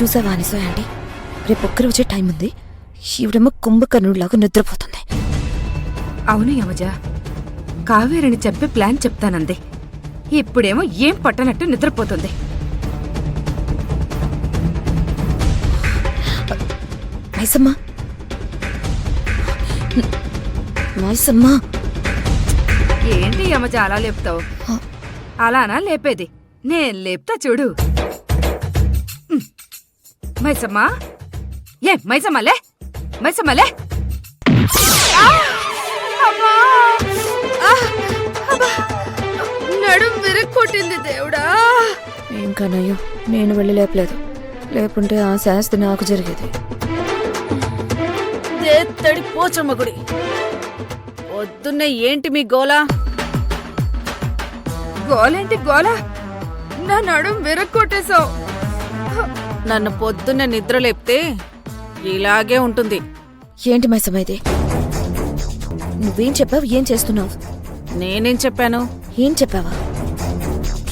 చూసావా అనసూయ ఆంటీ, రేపు ఒక్కరోజే టైం ఉంది. ఈవిడేమో కుంభకర్ణుడిలాగా నిద్రపోతుంది. అవును యమజ, కావేరిని చెప్పే ప్లాన్ చెప్తానంది. ఇప్పుడేమో ఏం పట్టనట్టు నిద్రపోతుంది. మైసమ్మా, మైసమ్మా, ఏంటి యమజ అలా లేపుతావు? అలానా లేపేది? నేను లేపుతా చూడు. మైసమ్మా, ఏ మైసమ్మలే, మైసమ్మలే. నడుం విరక్కొట్టింది దేవుడా. ఏం కానయ్యో, నేను వెళ్ళి లేపలేదు. లేకుంటే ఆ శాస్తి నాకు జరిగేది. దేత్తడి పోచమ్మ గుడి. పొద్దున్నే ఏంటి మీ గోలా? గోలేంటి గోలా? నా నడుం విరక్కొట్టేశావు. నన్ను పొద్దున్నే నిద్ర లేపితే ఇలాగే ఉంటుంది. ఏంటి మైసమ్మ ఇది? నువ్వేం చెప్పావు, ఏం చేస్తున్నావు? నేనేం చెప్పాను? ఏం చెప్పావా?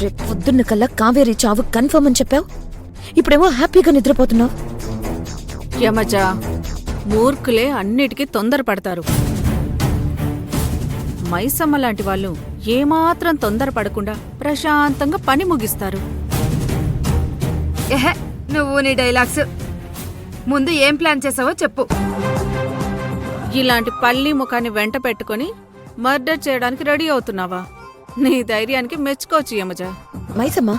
రేపు పొద్దున్న కల్లా కావేరి చావు కన్ఫర్మ్ అని చెప్పావు. ఇప్పుడేమో హ్యాపీగా నిద్రపోతున్నావు. యమజ, మూర్ఖులే అన్నిటికీ తొందరపడతారు. మైసమ్మ లాంటి వాళ్ళు ఏమాత్రం తొందరపడకుండా ప్రశాంతంగా పని ముగిస్తారు. ఎహె, నువ్వు నీ డైలాగ్స్. ముందు ఏం ప్లాన్ చేసావో చెప్పు. ఇలాంటి పల్లి ముఖాన్ని వెంట పెట్టుకుని మర్డర్ చేయడానికి రెడీ అవుతున్నావా? నీ ధైర్యానికి మెచ్చుకోవచ్చు యమజ. మైసమ్మ,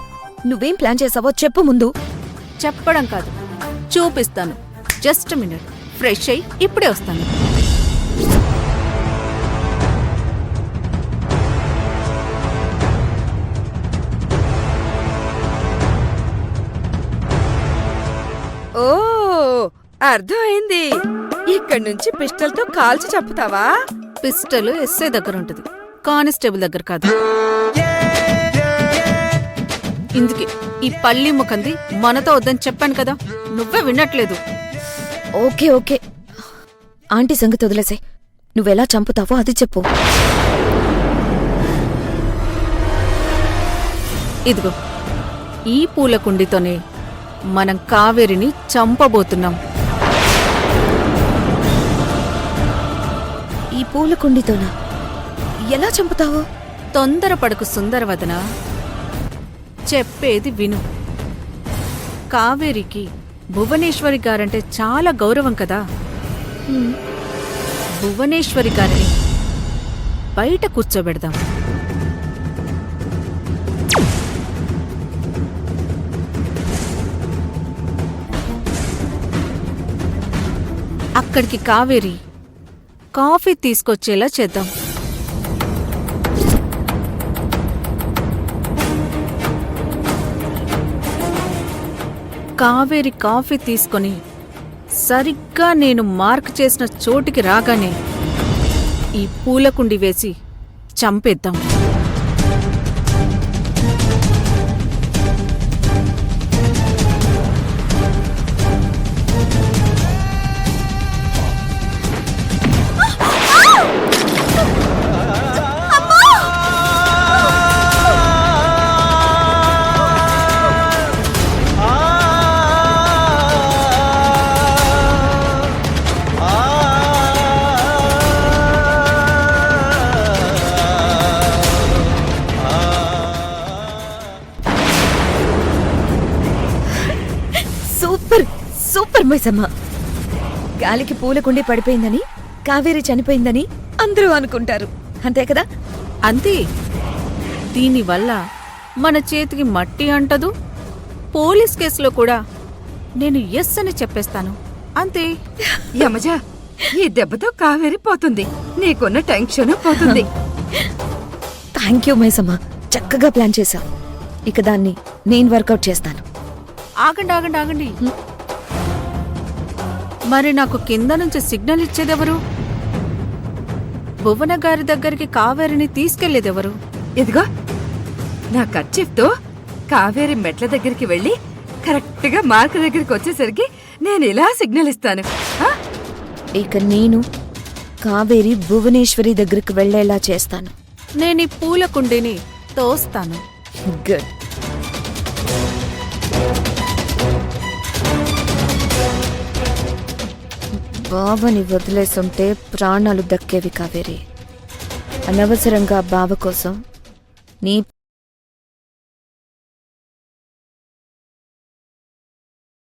నువ్వేం ప్లాన్ చేసావో చెప్పు ముందు. చెప్పడం కాదు, చూపిస్తాను. జస్ట్ మినిట్, ఫ్రెష్ అయ్యి ఇప్పుడే వస్తాను. ఓ, అర్థమైంది. ఇక్కడి నుంచి పిస్టల్తో కాల్చి చంపుతావా? పిస్టల్ ఎస్ఐ దగ్గర ఉంటుంది, కానిస్టేబుల్ దగ్గర కాదు. ఇందుకే ఈ పల్లి ముఖంది మనతో వద్దని చెప్పాను కదా, నువ్వే వినట్లేదు. ఓకే ఓకే, ఆంటీ సంగతి వదిలేసాయి. నువ్వెలా చంపుతావో అది చెప్పు. ఇదిగో ఈ పూల కుండీతోనే మనం కావేరిని చంపబోతున్నాం. ఈ పూల కుండీతోనా? ఎలా చంపుతావు? తొందరపడకు సుందరవదన, చెప్పేది విను. కావేరికి భువనేశ్వరి గారంటే చాలా గౌరవం కదా. భువనేశ్వరి గారిని బయట కూర్చోబెడదాం. అక్కడికి కావేరి కాఫీ తీసుకొచ్చేలా చేద్దాం. కావేరి కాఫీ తీసుకొని సరిగ్గా నేను మార్క్ చేసిన చోటికి రాగానే ఈ పూలకుండి వేసి చంపేద్దాం. Super super Maisamma. గాలికి పూలకుండి పడిపోయిందని, కావేరి చనిపోయిందని అందరూ అనుకుంటారు, అంతే కదా? అంతే. దీనివల్ల మన చేతికి మట్టి అంటదు. పోలీస్ కేసులో కూడా నేను ఎస్ అని చెప్పేస్తాను, అంతే. యమజ, ఈ దెబ్బతో కావేరి పోతుంది, నీకున్న టెన్షన్ పోతుంది. థ్యాంక్ యూ మైసమ్మ, చక్కగా ప్లాన్ చేశావు. ఇక దాన్ని నేను వర్కౌట్ చేస్తాను. ఆగండి ఆగండి ఆగండి. మరి నాకు కింద నుంచి సిగ్నల్ ఇచ్చేదెవరు? భువన గారి దగ్గరికి కావేరిని తీసుకెళ్లేదెవరు? ఇదిగో నా కర్చీఫ్తో కావేరి మెట్ల దగ్గరికి వెళ్ళి కరెక్ట్గా మార్క్ దగ్గరికి వచ్చేసరికి నేను ఇలా సిగ్నల్ ఇస్తాను. ఇక నేను కావేరి భువనేశ్వరి దగ్గరికి వెళ్లేలా చేస్తాను. నేను ఈ పూల కుండీని తోస్తాను. గుడ్. బావని వదిలేసుంటే ప్రాణాలు దక్కేవి కావేరి. అనవసరంగా బావ కోసం నీ